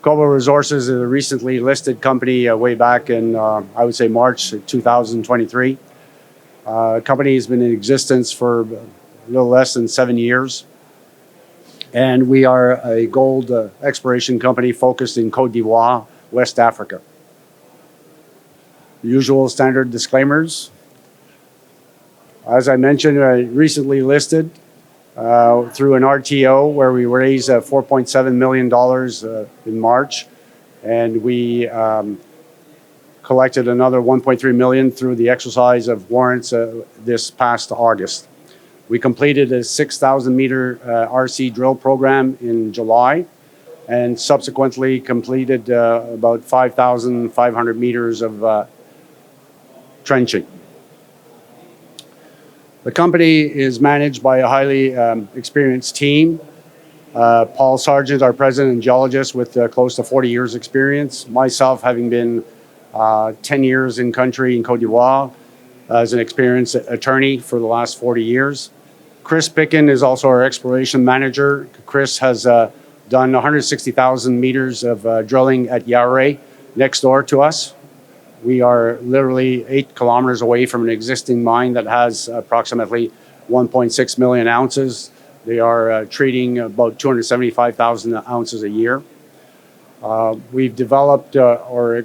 Kobo Resources is a recently listed company way back in, I would say, March 2023. The company has been in existence for a little less than 7 years. And we are a gold exploration company focused in Côte d'Ivoire, West Africa. The usual standard disclaimers. As I mentioned, recently listed through an RTO where we raised $4.7 million in March. And we collected another $1.3 million through the exercise of warrants this past August. We completed a 6,000 meter RC drill program in July and subsequently completed about 5,500 meters of trenching. The company is managed by a highly experienced team. Paul Sargent, our president and geologist with close to 40 years experience. Myself having been 10 years in country in Côte d'Ivoire as an experienced attorney for the last 40 years. Chris Pickin is also our exploration manager. Chris has done 160,000 meters of drilling at Yaouré next door to us. We are literally 8 kilometers away from an existing mine that has approximately 1.6 million ounces. They are treating about 275,000 ounces a year. We've developed or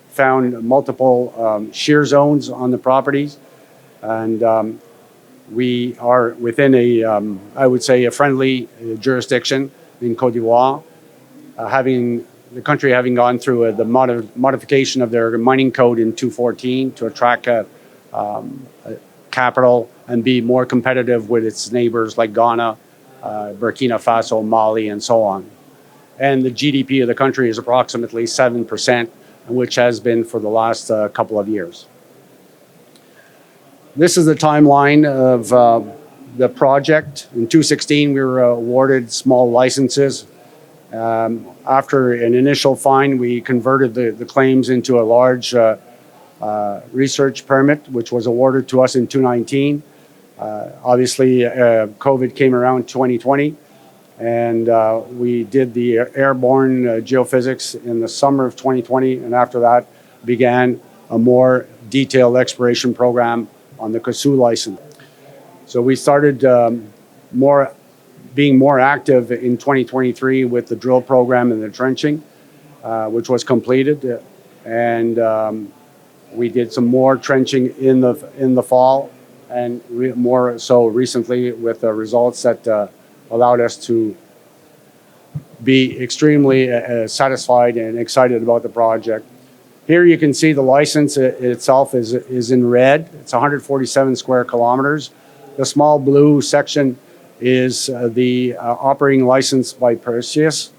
found multiple shear zones on the properties, and we are within a, I would say, a friendly jurisdiction in Côte d'Ivoire, the country having gone through the modification of their mining code in 2014 to attract capital and be more competitive with its neighbors like Ghana, Burkina Faso, Mali, and so on. And the GDP of the country is approximately 7%, which has been for the last couple of years. This is the timeline of the project. In 2016, we were awarded small licenses. After an initial find, we converted the claims into a large research permit, which was awarded to us in 2019. Obviously, COVID came around 2020, and we did the airborne geophysics in the summer of 2020, and after that began a more detailed exploration program on the Kobo license. So we started being more active in 2023 with the drill program and the trenching, which was completed, and we did some more trenching in the fall, and more so recently with the results that allowed us to be extremely satisfied and excited about the project. Here you can see the license itself is in red. It's 147 square kilometers. The small blue section is the operating license by Perseus.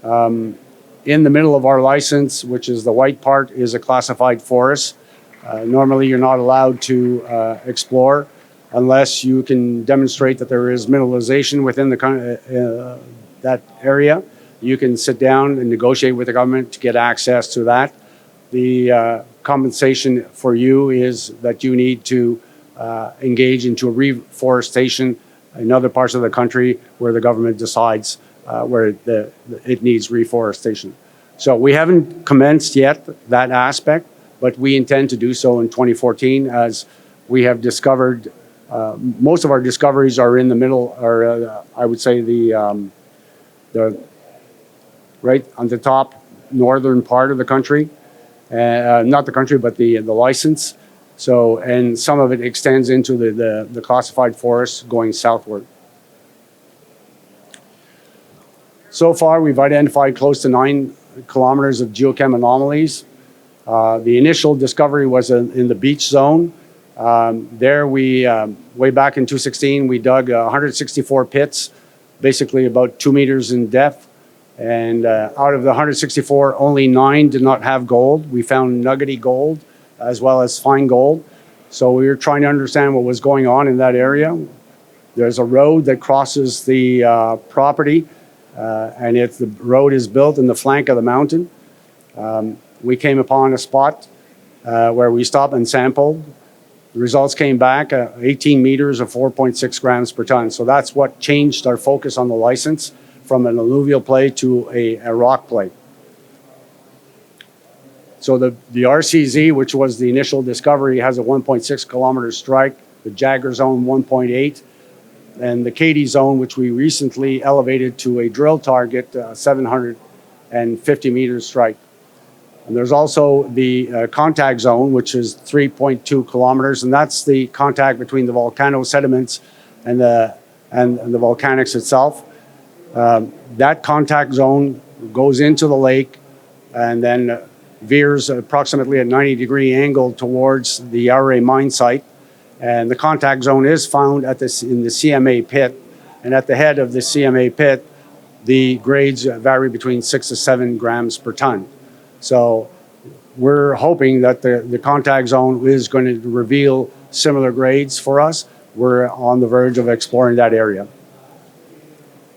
In the middle of our license, which is the white part, is a classified forest. Normally you're not allowed to explore unless you can demonstrate that there is mineralization within that area. You can sit down and negotiate with the government to get access to that. The compensation for you is that you need to engage into reforestation in other parts of the country where the government decides where it needs reforestation. So we haven't commenced yet that aspect, but we intend to do so in 2014 as we have discovered, most of our discoveries are in the middle, or I would say the right on the top northern part of the country. Not the country, but the license. So, and some of it extends into the classified forest going southward. So far, we've identified close to 9 kilometers of geochem anomalies. The initial discovery was in the beach zone. There we, way back in 2016, we dug 164 pits, basically about 2 meters in depth. And out of the 164, only 9 did not have gold. We found nuggety gold as well as fine gold. So we were trying to understand what was going on in that area. There's a road that crosses the property, and the road is built in the flank of the mountain. We came upon a spot where we stopped and sampled. The results came back 18 meters of 4.6 grams per ton. So that's what changed our focus on the license from an alluvial play to a rock play. So the RCZ, which was the initial discovery, has a 1.6 kilometer strike, the Jagger zone 1.8, and the Katy zone, which we recently elevated to a drill target, 750 meters strike. And there's also the contact zone, which is 3.2 kilometers, and that's the contact between the volcano sediments and the volcanics itself. That contact zone goes into the lake and then veers approximately a 90-degree angle towards the RA mine site. And the contact zone is found in the CMA pit. And at the head of the CMA pit, the grades vary between 6 to 7 grams per ton. So we're hoping that the contact zone is going to reveal similar grades for us. We're on the verge of exploring that area.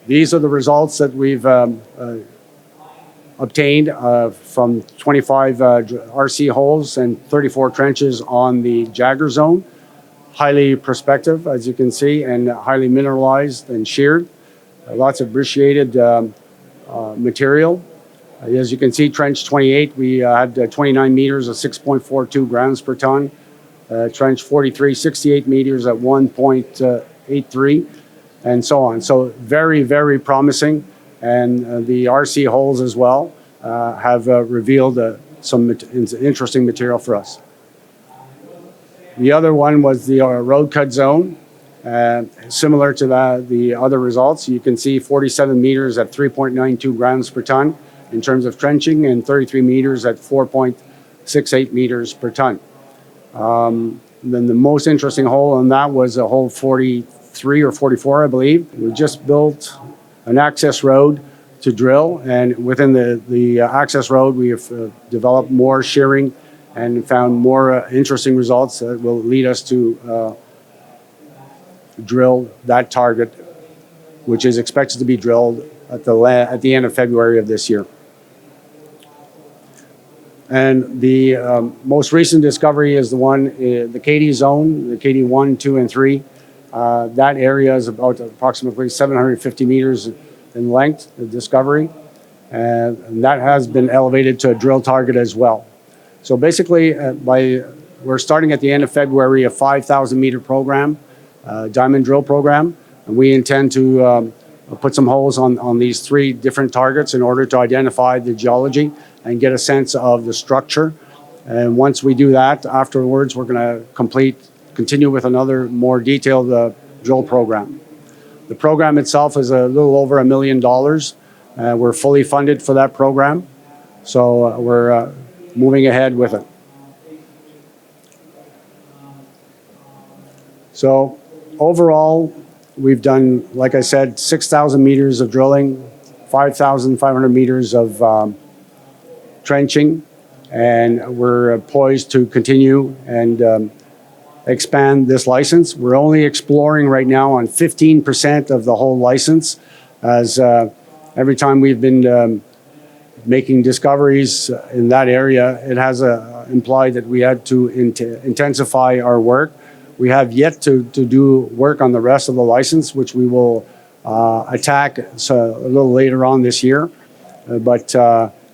These are the results that we've obtained from 25 RC holes and 34 trenches on the Jagger zone. Highly prospective, as you can see, and highly mineralized and sheared. Lots of brecciated material. As you can see, trench 28, we had 29 meters of 6.42 grams per ton. Trench 43, 68 meters at 1.83, and so on. So very, very promising. And the RC holes as well have revealed some interesting material for us. The other one was the road cut zone. Similar to the other results, you can see 47 meters at 3.92 grams per ton in terms of trenching, and 33 meters at 4.68 meters per ton. Then the most interesting hole on that was a hole 43 or 44, I believe. We just built an access road to drill, and within the access road, we have developed more shearing and found more interesting results that will lead us to drill that target, which is expected to be drilled at the end of February of this year. And the most recent discovery is the Katy zone, the Katy 1, 2, and 3. That area is about approximately 750 meters in length, the discovery. And that has been elevated to a drill target as well. So basically, we're starting at the end of February a 5,000 meter program, diamond drill program. And we intend to put some holes on these 3 different targets in order to identify the geology and get a sense of the structure. And once we do that, afterwards, we're going to continue with another more detailed drill program. The program itself is a little over $1 million. We're fully funded for that program. So we're moving ahead with it. So overall, we've done, like I said, 6,000 meters of drilling, 5,500 meters of trenching, and we're poised to continue and expand this license. We're only exploring right now on 15% of the whole license, as every time we've been making discoveries in that area, it has implied that we had to intensify our work. We have yet to do work on the rest of the license, which we will attack a little later on this year. But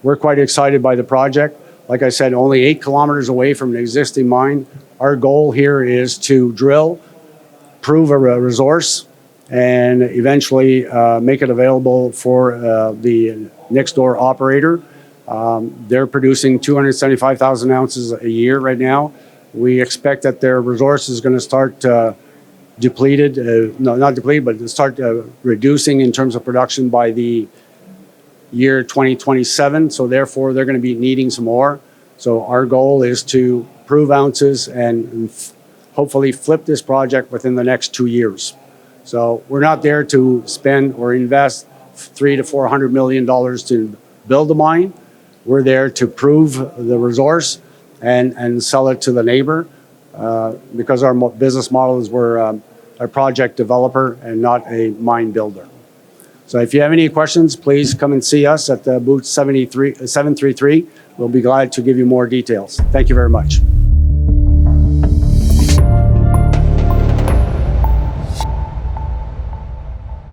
we're quite excited by the project. Like I said, only 8 kilometers away from an existing mine. Our goal here is to drill, prove a resource, and eventually make it available for the next door operator. They're producing 275,000 ounces a year right now. We expect that their resource is going to start depleted, no, not depleted, but start reducing in terms of production by the year 2027. So therefore, they're going to be needing some more. So our goal is to prove ounces and hopefully flip this project within the next 2 years. So we're not there to spend or invest $300 to $400 million to build a mine. We're there to prove the resource and sell it to the neighbor, because our business model is we're a project developer and not a mine builder. So if you have any questions, please come and see us at booth 733. We'll be glad to give you more details. Thank you very much.